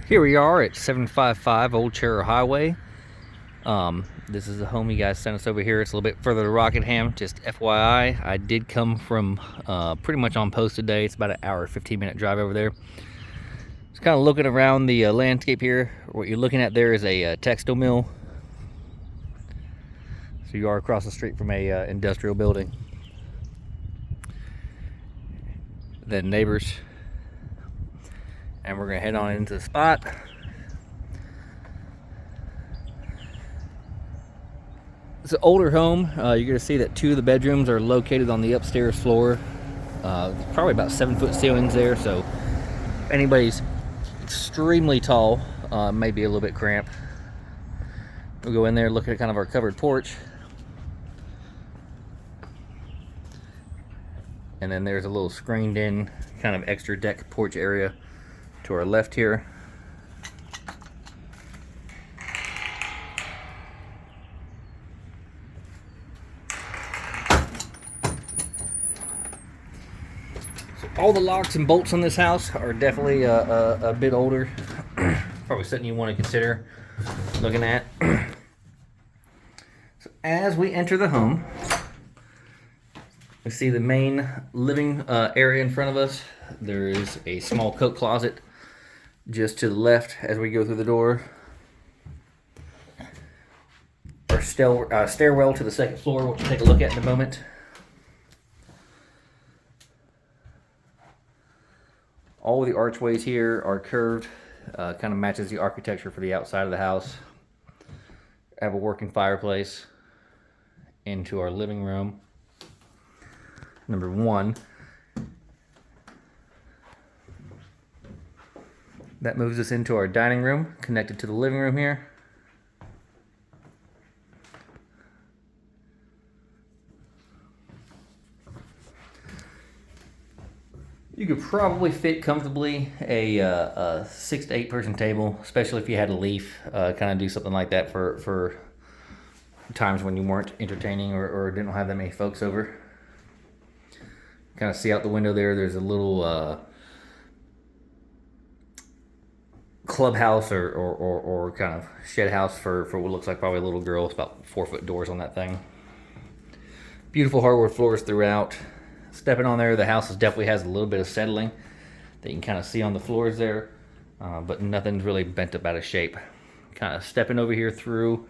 Here we are at 755 Old Cheraw Highway. This is the home you guys sent us over here. It's a little bit further to Rockingham. Just FYI, I did come from pretty much on post today. It's about an hour, 15-minute drive over there. Just kind of looking around the landscape here. What you're looking at there is a textile mill. So you are across the street from a industrial building. Then neighbors. And we're gonna head on into the spot. It's an older home. You're gonna see that two of the bedrooms are located on the upstairs floor. Probably about 7-foot ceilings there, so if anybody's extremely tall, may be a little bit cramped. We'll go in there, look at kind of our covered porch. And then there's a little screened in kind of extra deck porch area to our left here. So all the locks and bolts on this house are definitely a bit older. Probably something you want to consider looking at. So as we enter the home, we see the main living area in front of us. There is a small coat closet just to the left as we go through the door. Our stairwell to the second floor, which we'll take a look at in a moment. All of the archways here are curved, kind of matches the architecture for the outside of the house. I have a working fireplace into our living room. Number one. That moves us into our dining room, connected to the living room here. You could probably fit comfortably a 6 to 8 person table, especially if you had a leaf. Kind of do something like that for times when you weren't entertaining or didn't have that many folks over. Kind of see out the window there, there's a little clubhouse or kind of shed house for what looks like probably a little girl. It's about 4-foot doors on that thing. Beautiful hardwood floors throughout. Stepping on there, the house definitely has a little bit of settling that you can kind of see on the floors there, but nothing's really bent up out of shape. Kind of stepping over here through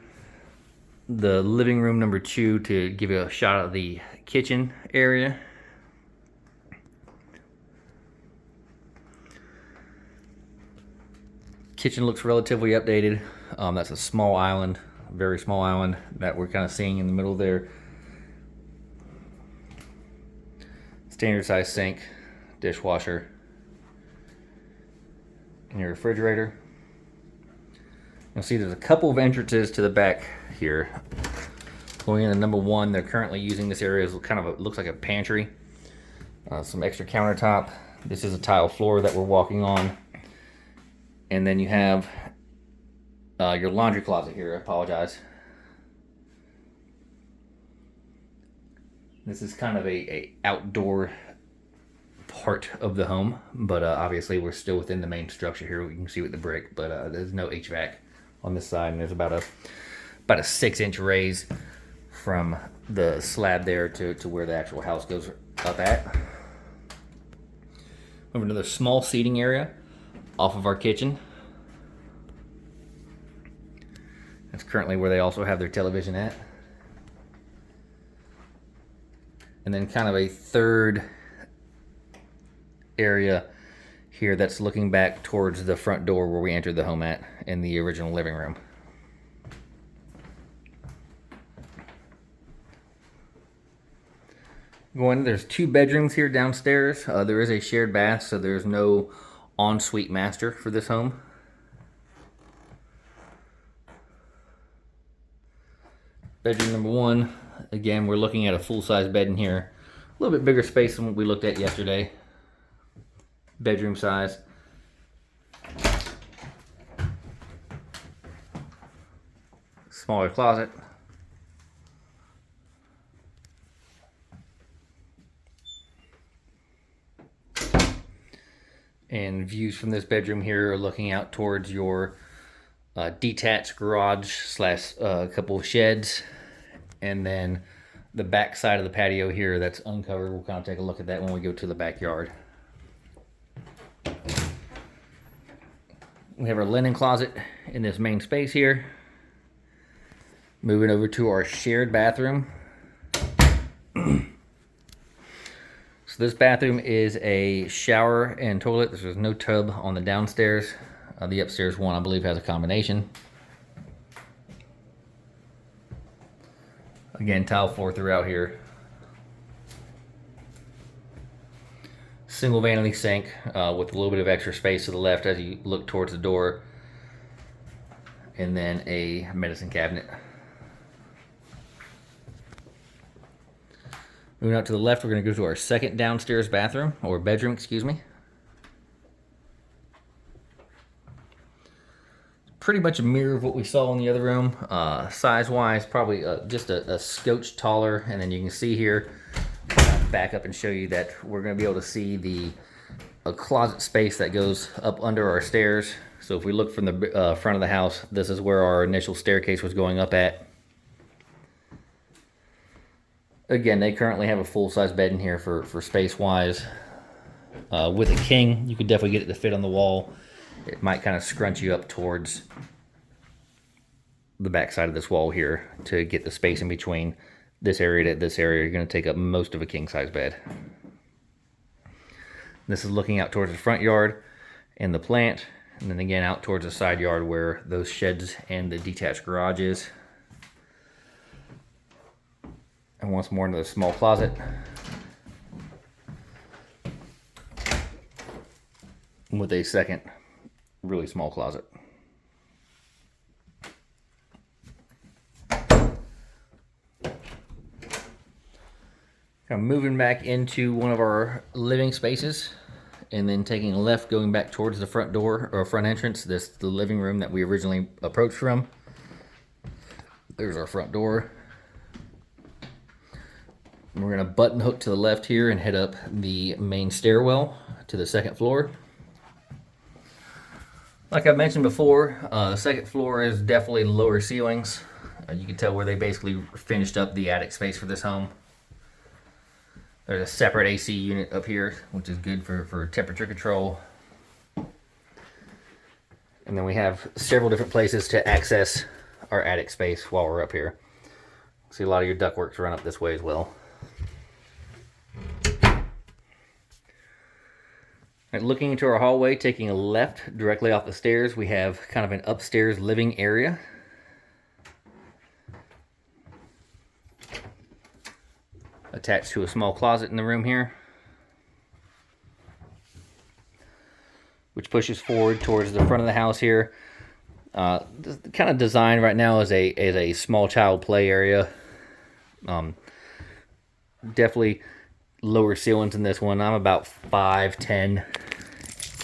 the living room number 2 to give you a shot of the kitchen area. Kitchen looks relatively updated. That's a small island, very small island that we're kind of seeing in the middle there. Standard size sink, dishwasher, and your refrigerator. You'll see there's a couple of entrances to the back here. Going into number 1, they're currently using this area as kind of looks like a pantry. Some extra countertop. This is a tile floor that we're walking on. And then you have your laundry closet here. I apologize. This is kind of a outdoor part of the home, but obviously we're still within the main structure here. We can see with the brick, but there's no HVAC on this side, and there's about a 6-inch raise from the slab there to where the actual house goes up at. We have another small seating area off of our kitchen. That's currently where they also have their television at. And then kind of a third area here that's looking back towards the front door where we entered the home at in the original living room. There's 2 bedrooms here downstairs. There is a shared bath, so there's no ensuite master for this home. Bedroom number 1. Again, we're looking at a full-size bed in here. A little bit bigger space than what we looked at yesterday. Bedroom size. Smaller closet. And views from this bedroom here are looking out towards your detached garage slash a couple of sheds. And then the back side of the patio here that's uncovered. We'll kind of take a look at that when we go to the backyard. We have our linen closet in this main space here. Moving over to our shared bathroom. So this bathroom is a shower and toilet. There's no tub on the downstairs. The upstairs one, I believe, has a combination. Again, tile floor throughout here. Single vanity sink with a little bit of extra space to the left as you look towards the door. And then a medicine cabinet. Moving out to the left, we're going to go to our second downstairs bathroom, or bedroom, excuse me. Pretty much a mirror of what we saw in the other room. Size-wise, probably just a scotch taller. And then you can see here, back up and show you that we're going to be able to see a closet space that goes up under our stairs. So if we look from the front of the house, this is where our initial staircase was going up at. Again, they currently have a full-size bed in here for space-wise. With a king, you could definitely get it to fit on the wall. It might kind of scrunch you up towards the back side of this wall here to get the space in between this area to this area. You're going to take up most of a king-size bed. This is looking out towards the front yard and the plant, and then again out towards the side yard where those sheds and the detached garage is. And once more into the small closet. With a second really small closet. Kind of moving back into one of our living spaces and then taking a left going back towards the front door or front entrance. This is the living room that we originally approached from. There's our front door. We're going to button hook to the left here and head up the main stairwell to the second floor. Like I mentioned before, the second floor is definitely lower ceilings. You can tell where they basically finished up the attic space for this home. There's a separate AC unit up here, which is good for temperature control. And then we have several different places to access our attic space while we're up here. See a lot of your ductworks run up this way as well. Right, looking into our hallway, taking a left directly off the stairs, we have kind of an upstairs living area. Attached to a small closet in the room here, which pushes forward towards the front of the house here. Kind of designed right now as a small child play area. Definitely lower ceilings in this one. I'm about 5'10"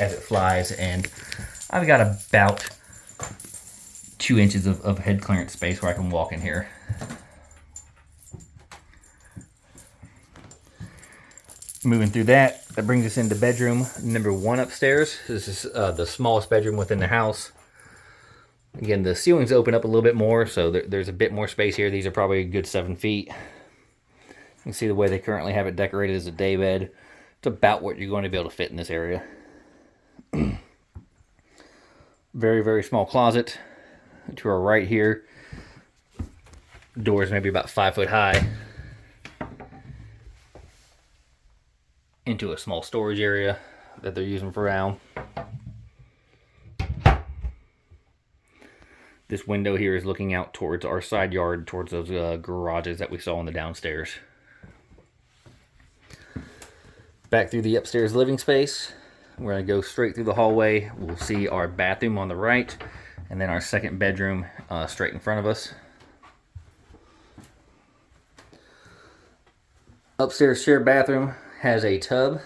as it flies, and I've got about 2 inches of head clearance space where I can walk in here. Moving through that brings us into bedroom number 1 upstairs. This is the smallest bedroom within the house. Again, the ceilings open up a little bit more, so there's a bit more space here. These are probably a good 7 feet. You can see the way they currently have it decorated as a day bed. It's about what you're going to be able to fit in this area. Very, very small closet. To our right here, doors maybe about 5 foot high. Into a small storage area that they're using for now. This window here is looking out towards our side yard, towards those garages that we saw on the downstairs. Back through the upstairs living space. We're going to go straight through the hallway. We'll see our bathroom on the right, and then our second bedroom straight in front of us. Upstairs shared bathroom has a tub.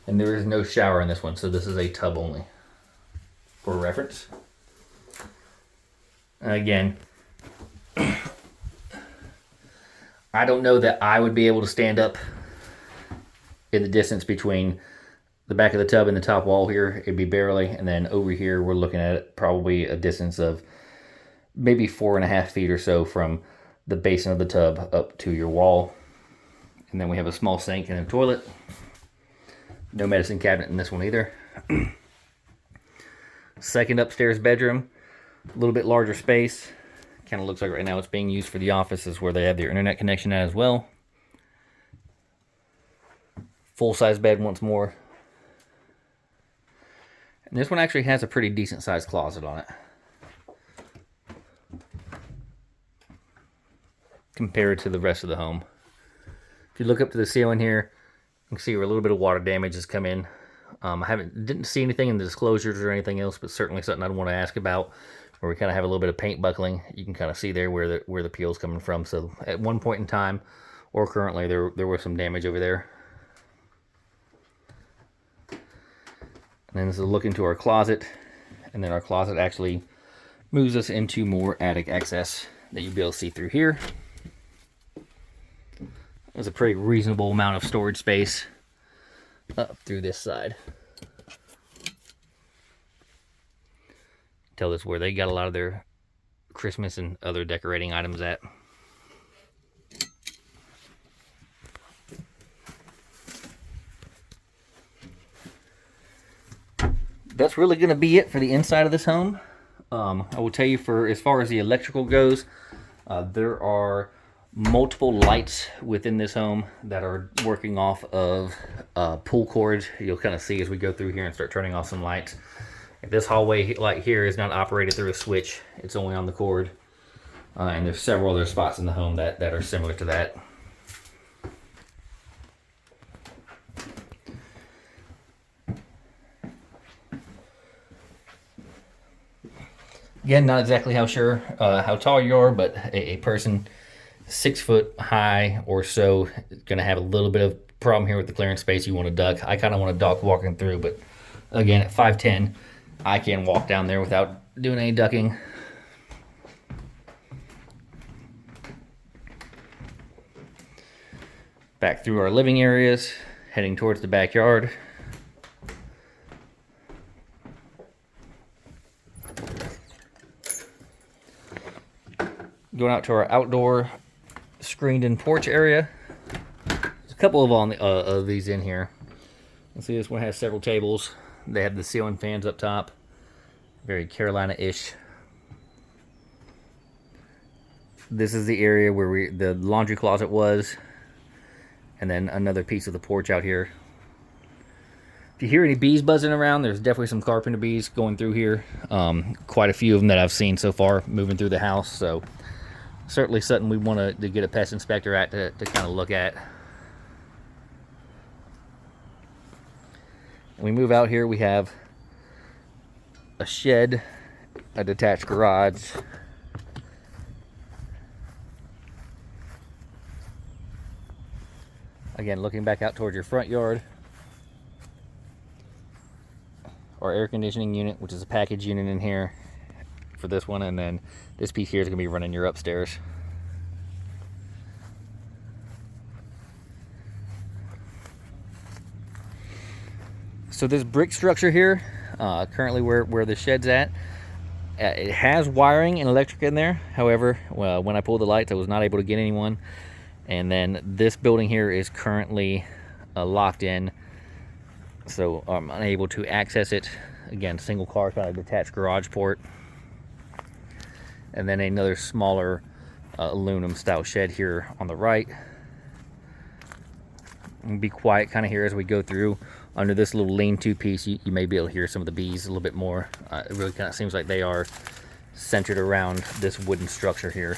And there is no shower in this one, so this is a tub only for reference. Again, I don't know that I would be able to stand up in the distance between the back of the tub and the top wall here, it'd be barely. And then over here, we're looking at probably a distance of maybe 4.5 feet or so from the basin of the tub up to your wall. And then we have a small sink and a toilet. No medicine cabinet in this one either. Second upstairs bedroom, a little bit larger space. Kind of looks like right now it's being used for the office, is where they have their internet connection at as well. Full-size bed once more. And this one actually has a pretty decent sized closet on it, compared to the rest of the home. If you look up to the ceiling here, you can see where a little bit of water damage has come in. I didn't see anything in the disclosures or anything else, but certainly something I'd want to ask about, where we kind of have a little bit of paint buckling. You can kind of see there where the peel's coming from. So at one point in time, or currently, there was some damage over there. And then this is a look into our closet, and then our closet actually moves us into more attic access that you'll be able to see through here. There's a pretty reasonable amount of storage space up through this side. Tell this where they got a lot of their Christmas and other decorating items at. That's really going to be it for the inside of this home. I will tell you, for as far as the electrical goes, there are multiple lights within this home that are working off of pull cords. You'll kind of see as we go through here and start turning off some lights. This hallway light here is not operated through a switch. It's only on the cord. And there's several other spots in the home that are similar to that. Again, not exactly how tall you are, but a person 6 foot high or so is going to have a little bit of problem here with the clearance space. You want to duck. I kind of want to duck walking through, but again, at 5'10", I can walk down there without doing any ducking. Back through our living areas, heading towards the backyard. Going out to our outdoor screened-in porch area. There's a couple of these in here. You see, this one has several tables. They have the ceiling fans up top. Very Carolina-ish. This is the area where the laundry closet was. And then another piece of the porch out here. If you hear any bees buzzing around, there's definitely some carpenter bees going through here. Quite a few of them that I've seen so far moving through the house. So certainly something we want to get a pest inspector at to kind of look at. When we move out here, we have a shed, a detached garage, again looking back out towards your front yard, our air conditioning unit, which is a package unit in here for this one, and then this piece here is going to be running your upstairs. So this brick structure here, currently where the shed's at, it has wiring and electric in there. However, when I pulled the lights, I was not able to get anyone. And then this building here is currently locked in, so I'm unable to access it. Again, single car kind of detached garage port. And then another smaller aluminum style shed here on the right. And be quiet kind of here as we go through. Under this little lean-to piece, you may be able to hear some of the bees a little bit more. It really kind of seems like they are centered around this wooden structure here.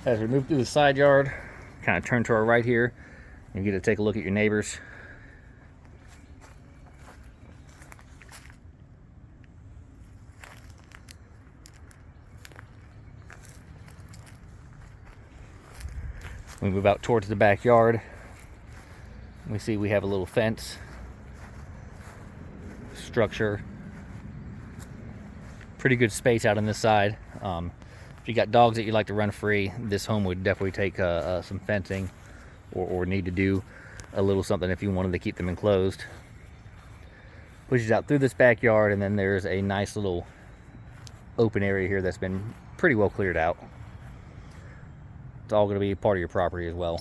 As we move through the side yard, kind of turn to our right here, you get to take a look at your neighbors. We move out towards the backyard. We see we have a little fence structure. Pretty good space out on this side. If you got dogs that you like to run free, this home would definitely take some fencing, or need to do a little something if you wanted to keep them enclosed. Pushes out through this backyard, and then there's a nice little open area here that's been pretty well cleared out. It's all going to be part of your property as well.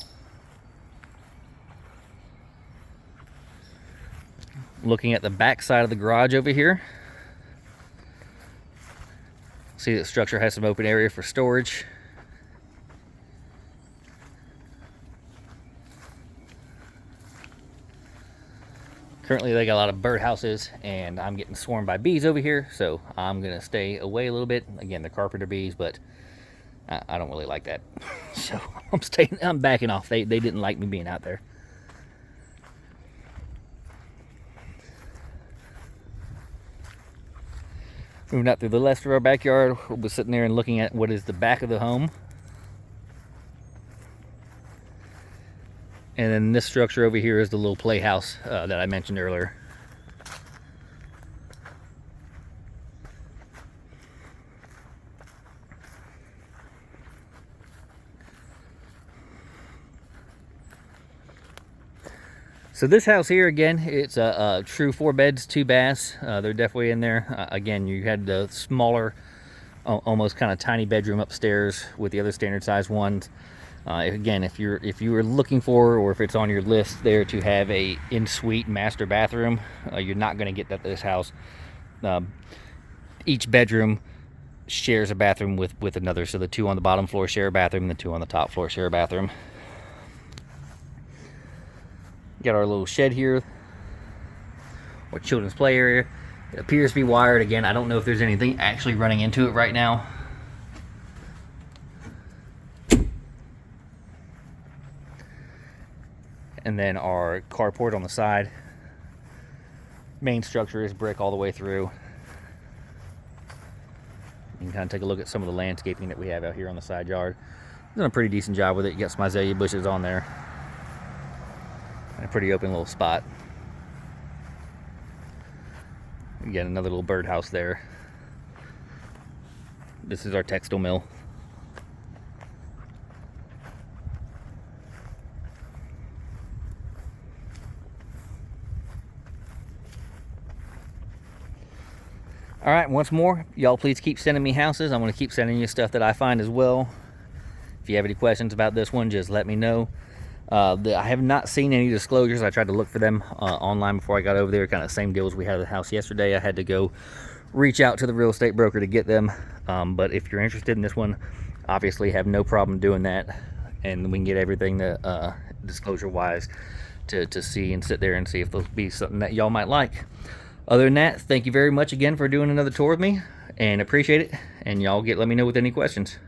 Looking at the back side of the garage over here, see that structure has some open area for storage. Currently they got a lot of birdhouses, and I'm getting swarmed by bees over here, so I'm gonna stay away a little bit. Again, the carpenter bees, but I don't really like that. So I'm backing off. They didn't like me being out there. Moving out through the left of our backyard, we'll be sitting there and looking at what is the back of the home. And then this structure over here is the little playhouse that I mentioned earlier. So this house here, again, it's a true 4 beds, 2 baths. They're definitely in there. Again, you had the smaller, almost kind of tiny bedroom upstairs with the other standard size ones. Again, if you were looking for, or if it's on your list there to have a in-suite master bathroom, you're not going to get that at this house. Each bedroom shares a bathroom with another, so the 2 on the bottom floor share a bathroom, and the 2 on the top floor share a bathroom. Got our little shed here, or children's play area. It appears to be wired. Again, I don't know if there's anything actually running into it right now. And then our carport on the side. Main structure is brick all the way through. You can kind of take a look at some of the landscaping that we have out here on the side yard. Done a pretty decent job with it. You got some azalea bushes on there. And a pretty open little spot. Again, another little birdhouse there. This is our textile mill. All right, once more, y'all please keep sending me houses. I'm going to keep sending you stuff that I find as well. If you have any questions about this one, just let me know. I have not seen any disclosures. I tried to look for them online before I got over there. Kind of same deal as we had at the house yesterday. I had to go reach out to the real estate broker to get them. But if you're interested in this one, obviously have no problem doing that. And we can get everything that, disclosure-wise to see and sit there and see if there'll be something that y'all might like. Other than that, thank you very much again for doing another tour with me, and appreciate it. And y'all let me know with any questions.